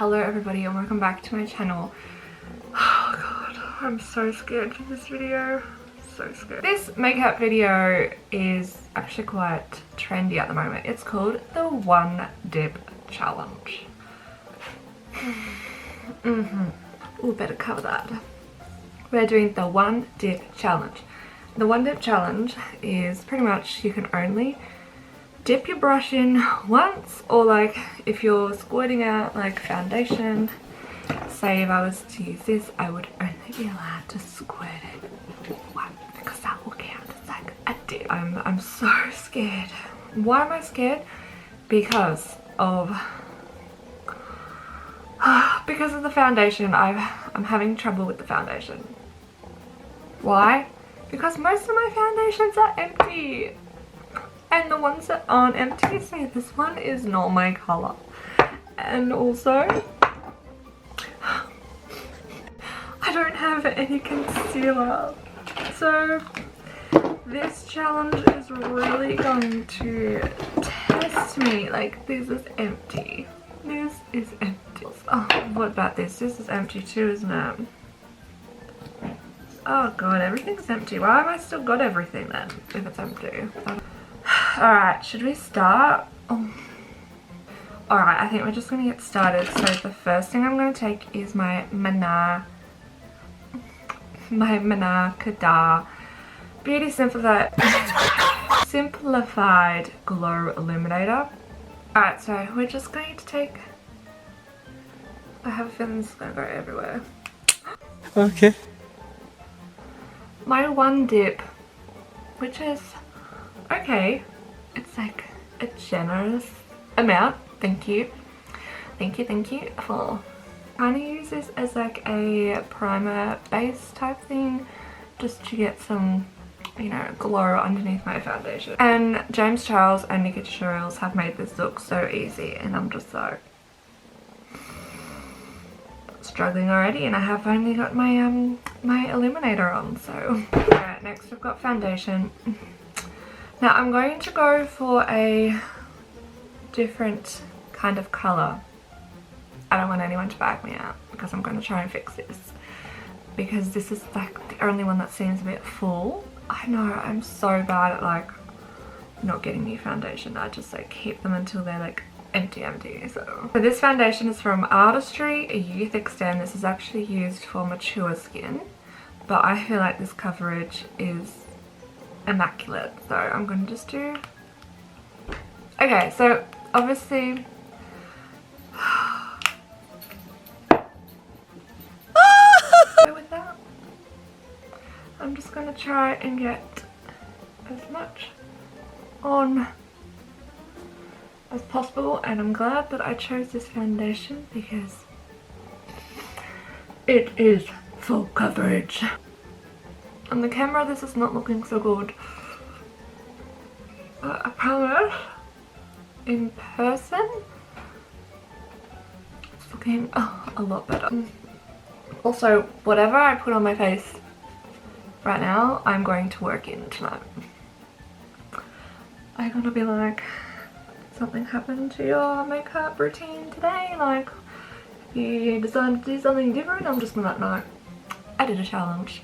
Hello everybody and welcome back to my channel. Oh god, I'm so scared for this video. So scared. This makeup video is actually quite trendy at the moment. It's called the One Dip Challenge. Ooh, better cover that. We're doing the One Dip Challenge. The One Dip Challenge is pretty much you can only dip your brush in once, or like if you're squirting out like foundation, say if I was to use this, I would only be allowed to squirt it once because that will count as like a dip. I'm so scared. Why am I scared? Because of the foundation. I'm having trouble with the foundation. Why? Because most of my foundations are empty. And the ones that aren't empty, say this one is not my colour. And also, I don't have any concealer. So this challenge is really going to test me. Like, this is empty. This is empty. Oh, what about this? This is empty too, isn't it? Oh god, everything's empty. Why have I still got everything then, if it's empty? Alright, should we start? Oh. Alright, I think we're just going to get started. So the first thing I'm going to take is my Mana Kada Beauty Simplified Glow Illuminator. Alright, so we're just going to take... I have a feeling this is going to go everywhere. Okay. My one dip, which is okay. It's like a generous amount. Thank you for kind of use this as like a primer base type thing, just to get some, you know, glow underneath my foundation. And James Charles and Nikkie Tutorials have made this look so easy, and I'm just so struggling already, and I have only got my my illuminator on. So alright, next we've got foundation. Now I'm going to go for a different kind of colour. I don't want anyone to back me out because I'm going to try and fix this, because this is like the only one that seems a bit full. I know, I'm so bad at like not getting new foundation. I just like keep them until they're like empty. So this foundation is from Artistry, a Youth Extend. This is actually used for mature skin, but I feel like this coverage is immaculate, so I'm going to just do... Okay, so obviously with that, I'm just going to try and get as much on as possible, and I'm glad that I chose this foundation because it is full coverage. On the camera this is not looking so good, but I promise in person it's looking a lot better. Also, whatever I put on my face right now, I'm going to work in tonight. I'm gonna be like, something happened to your makeup routine today, like you decided to do something different. I'm just gonna know I did a challenge.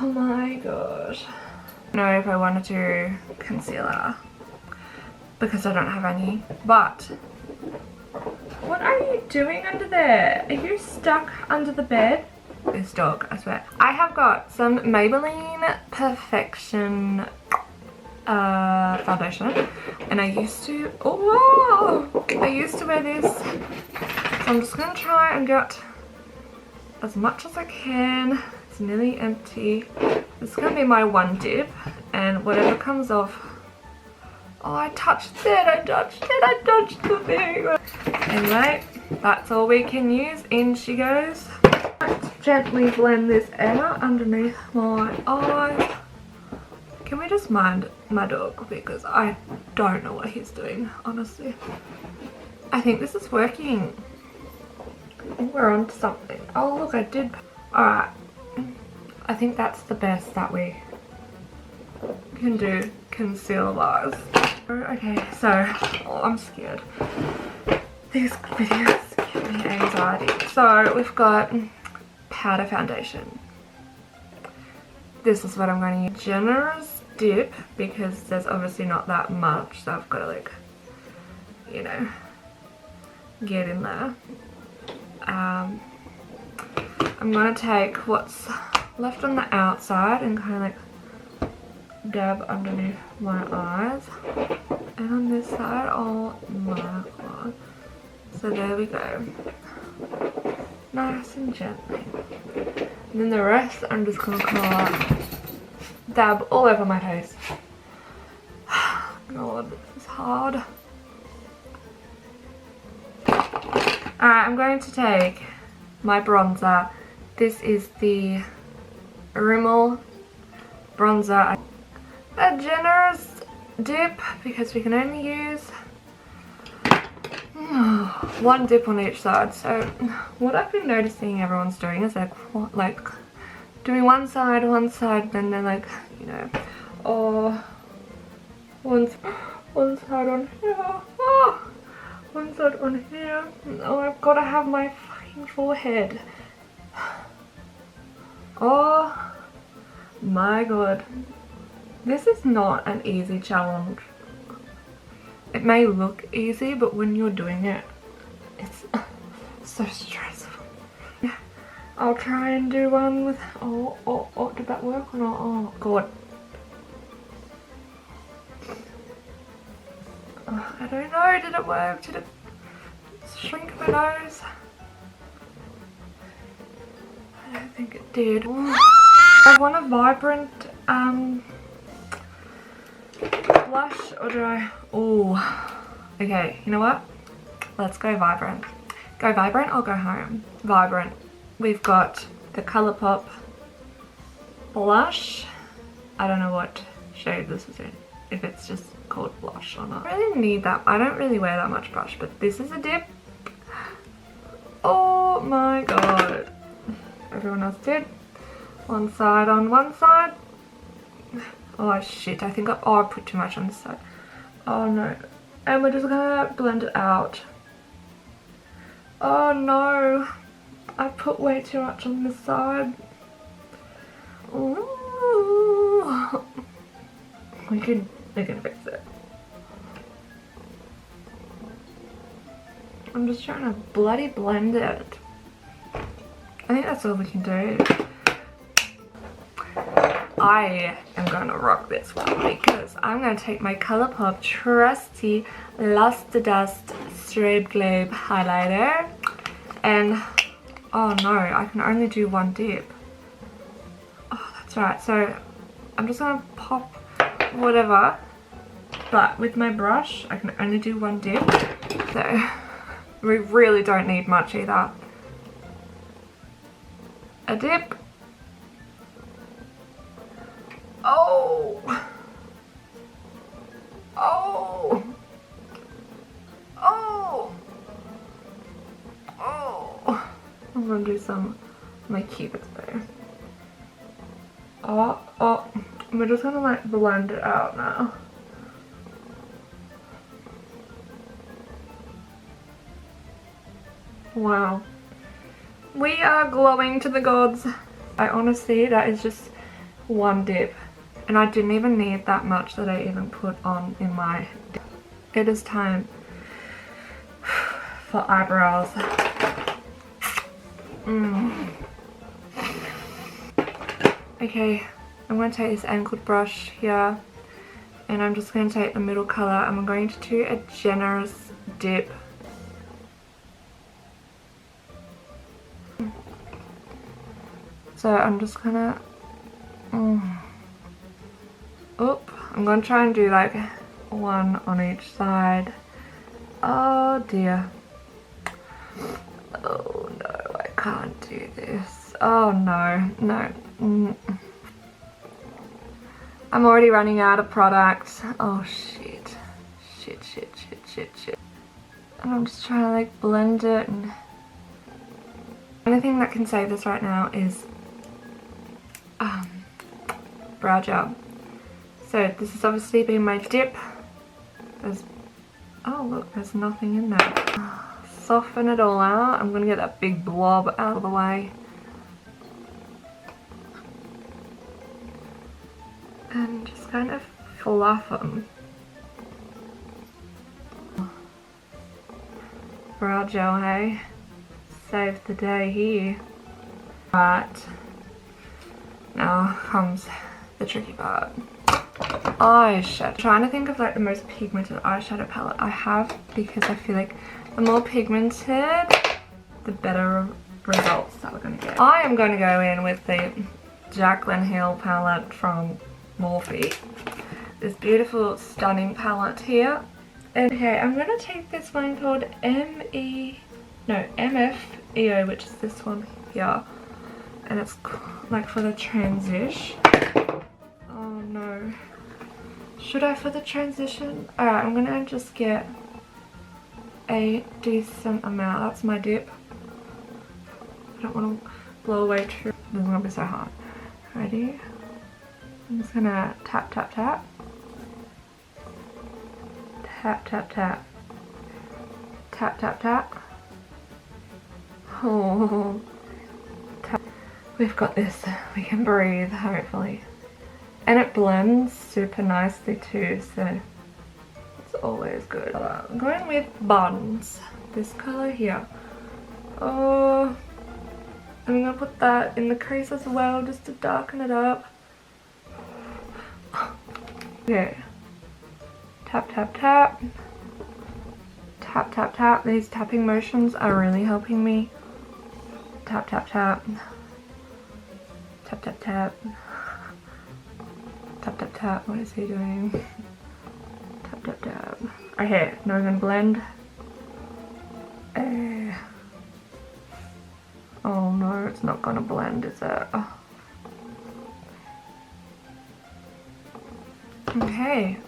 Oh my gosh. I don't know if I want to do concealer because I don't have any, but what are you doing under there? Are you stuck under the bed? This dog, I swear. I have got some Maybelline Perfection foundation, and I used to I used to wear this, so I'm just gonna try and get as much as I can. It's nearly empty. This is gonna be my one dip, and whatever comes off... Oh, I touched the thing. Anyway, that's all we can use. In she goes. Let's gently blend this out underneath my eyes. Can we just mind my dog, because I don't know what he's doing, honestly. I think this is working. I think we're on to something. Oh look, I did. Alright, I think that's the best that we can do concealer wise. Okay, so I'm scared. These videos give me anxiety. So we've got powder foundation. This is what I'm going to use. Generous dip, because there's obviously not that much, so I've got to, like, you know, get in there. I'm going to take what's left on the outside and kind of like dab underneath my eyes, and on this side, oh my god. So there we go, nice and gently. And then the rest I'm just gonna kind of dab all over my face. God, this is hard. Alright, I'm going to take my bronzer. This is the Rimmel bronzer. A generous dip, because we can only use one dip on each side. So what I've been noticing everyone's doing is like doing one side, then they're like, you know, or one side on here, one side on here. Oh, I've got to have my fucking forehead. Oh my god, this is not an easy challenge. It may look easy, but when you're doing it, it's so stressful. Yeah, I'll try and do one with, oh, did that work or not? Oh god. Oh, I don't know, did it work? Did it shrink my nose? I don't think it did. I want a vibrant blush, or do I? Oh, okay, you know what? Let's go vibrant. Go vibrant or go home? Vibrant. We've got the Colourpop blush. I don't know what shade this is in, if it's just called blush or not. I really need that. I don't really wear that much brush, but this is a dip. Oh my god. Everyone else did. One side on one side. Oh shit, I think I put too much on this side. Oh no. And we're just gonna blend it out. Oh no. I put way too much on this side. Ooh. We can fix it. I'm just trying to bloody blend it. I think that's all we can do. I am going to rock this one because I'm going to take my Colourpop trusty Luster Dust Strobe Globe highlighter, and oh no, I can only do one dip. Oh, that's right. So I'm just going to pop whatever, but with my brush I can only do one dip, so we really don't need much either. A dip. Oh! Oh! Oh! Oh! I'm gonna do some of my cupids there. Oh! We're just gonna like blend it out now. Wow. We are glowing to the gods. I honestly, that is just one dip. And I didn't even need that much that I even put on in my dip. It is time for eyebrows. Okay, I'm going to take this angled brush here, and I'm just going to take the middle colour, and I'm going to do a generous dip. So I'm just gonna, I'm gonna try and do like one on each side. Oh dear. Oh no, I can't do this. Oh no, no. I'm already running out of product. Oh shit. Shit. And I'm just trying to like blend it, and the only thing that can save this right now is brow gel. So this has obviously been my dip. Oh look, there's nothing in there. soften it all out. I'm gonna get that big blob out of the way. And just kind of fluff them. Brow gel, hey? Saved the day here. Right. Now comes the tricky part. Eyeshadow. Trying to think of like the most pigmented eyeshadow palette I have, because I feel like the more pigmented, the better results that we're going to get. I am going to go in with the Jaclyn Hill palette from Morphe. This beautiful, stunning palette here. And okay, I'm going to take this one called MFEO, which is this one here. And it's like for the transition. Oh no. Should I for the transition? Alright, I'm gonna just get a decent amount. That's my dip. I don't want to blow away too. This is gonna be so hard. Ready? I'm just gonna tap, tap, tap. Tap, tap, tap. Tap, tap, tap. Oh. Tap. We've got this. We can breathe, hopefully. And it blends super nicely too, so it's always good. I'm going with Buns. This color here. Oh, I'm gonna put that in the crease as well, just to darken it up. Okay. Tap, tap, tap. Tap, tap, tap. These tapping motions are really helping me. Tap, tap, tap. Tap, tap, tap. Tap, tap, tap. What is he doing? Tap, tap, tap. Okay, now I'm gonna blend. Oh no, it's not gonna blend, is it? Oh. Okay.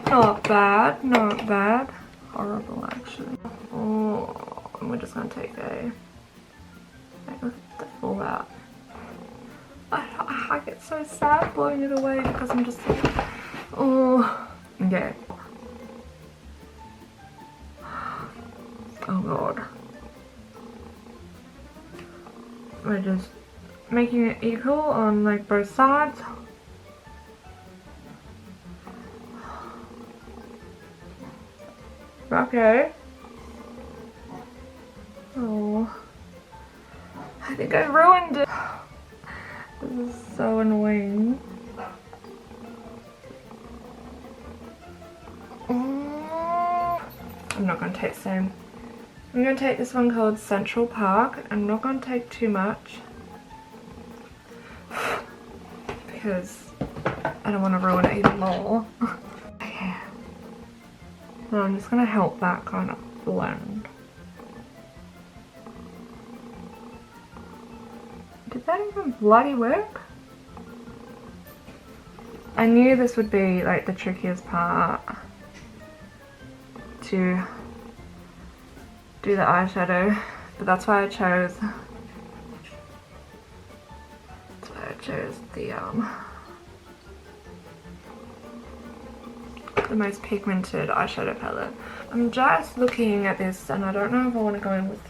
Not bad, not bad. Horrible, actually. Oh, we're just gonna take the full out. I get so sad blowing it away because I'm just like, oh, okay. Oh god. We're just making it equal on like both sides. Okay. Oh, I think I ruined it. This is so annoying. I'm not going to take the same. I'm going to take this one called Central Park. I'm not going to take too much because I don't want to ruin it even more. Okay. So I'm just going to help that kind of blend. Did that even bloody work? I knew this would be like the trickiest part to do the eyeshadow, but that's why I chose the most pigmented eyeshadow palette. I'm just looking at this and I don't know if I want to go in with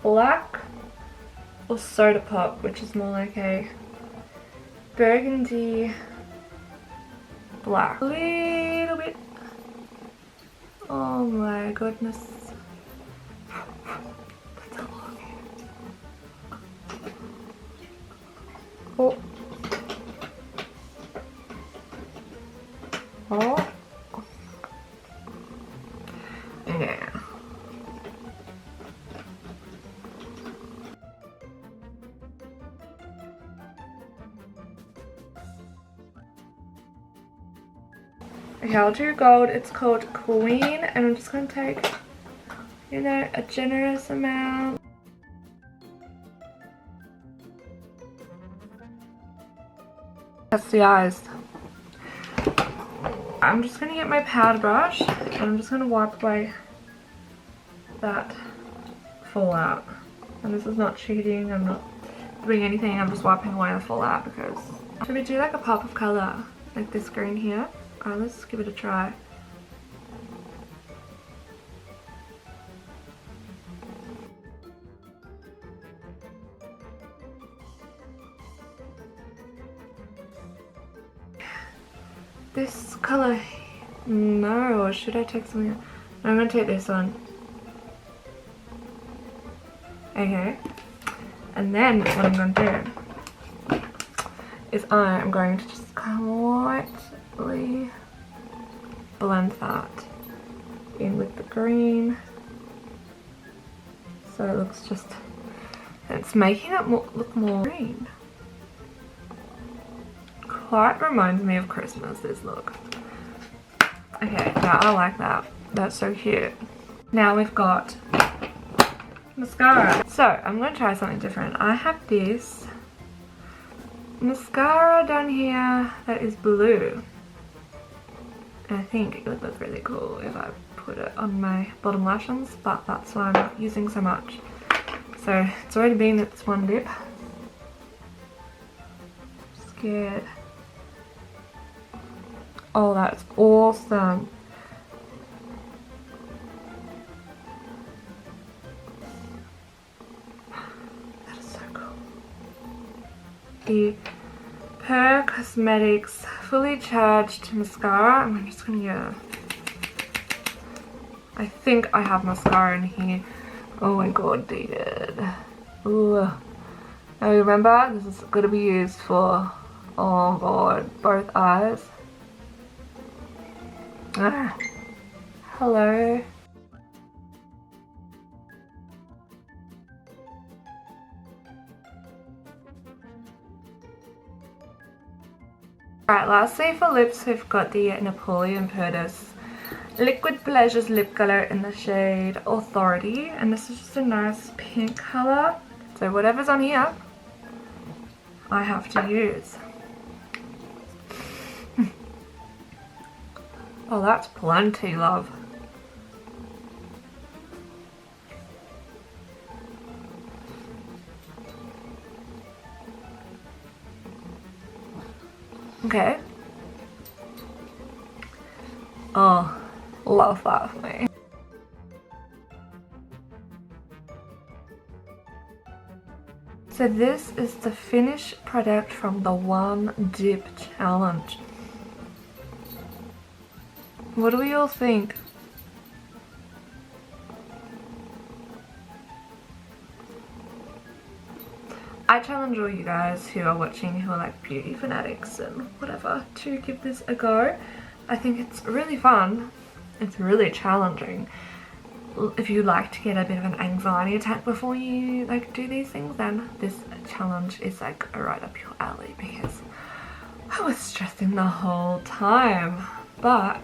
black or Soda Pop, which is more like a burgundy black. A little bit. Oh my goodness. That's a lot. Oh. Oh. Yeah. Okay, I'll do gold. It's called Queen, and I'm just going to take, you know, a generous amount. That's the eyes. I'm just going to get my powder brush, and I'm just going to wipe away that fallout. And this is not cheating, I'm not doing anything, I'm just wiping away the fallout because... Should we do like a pop of colour, like this green here? Alright, let's give it a try. this color? No, or should I take something else? I'm gonna take this one. Okay. And then what I'm gonna do is I'm going to just kind of lightly blend that in with the green. So it looks just, it's making it look more green. Quite reminds me of Christmas, this look. Okay, now I like that. That's so cute. Now we've got mascara. So I'm going to try something different. I have this mascara down here that is blue. And I think it would look really cool if I put it on my bottom lashes, but that's why I'm not using so much. So it's already been its one dip. Scared. Oh, that's awesome. That is so cool. The Per Cosmetics Fully Charged Mascara. I'm just gonna get, I think I have mascara in here. Oh my god, dated. Ooh. Now remember, this is gonna be used for, oh god, both eyes. Ah. Hello. Alright, lastly for lips we've got the Napoleon Perdis Liquid Pleasures lip color in the shade Authority, and this is just a nice pink color. So whatever's on here, I have to use. Oh, that's plenty, love. Okay. Oh, love that for me. So this is the finished product from the One Dip Challenge. What do we all think? I challenge all you guys who are watching who are like beauty fanatics and whatever to give this a go. I think it's really fun. It's really challenging. If you like to get a bit of an anxiety attack before you like do these things, then this challenge is like right up your alley, because I was stressing the whole time. But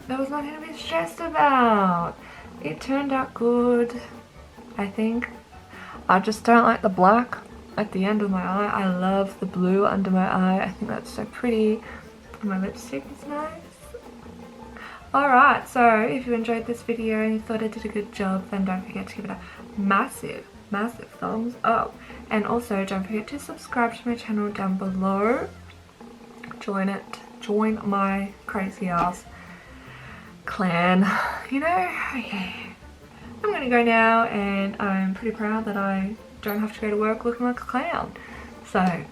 there was nothing to be stressed about. It turned out good, I think. I just don't like the black at the end of my eye. I love the blue under my eye. I think that's so pretty. My lipstick is nice. Alright, so if you enjoyed this video and you thought I did a good job, then don't forget to give it a massive, massive thumbs up. And also don't forget to subscribe to my channel down below. Join it. Join my crazy ass clan. You know? Okay. I'm gonna go now, and I'm pretty proud that I don't have to go to work looking like a clown. So,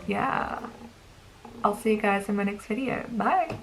yeah. I'll see you guys in my next video. Bye!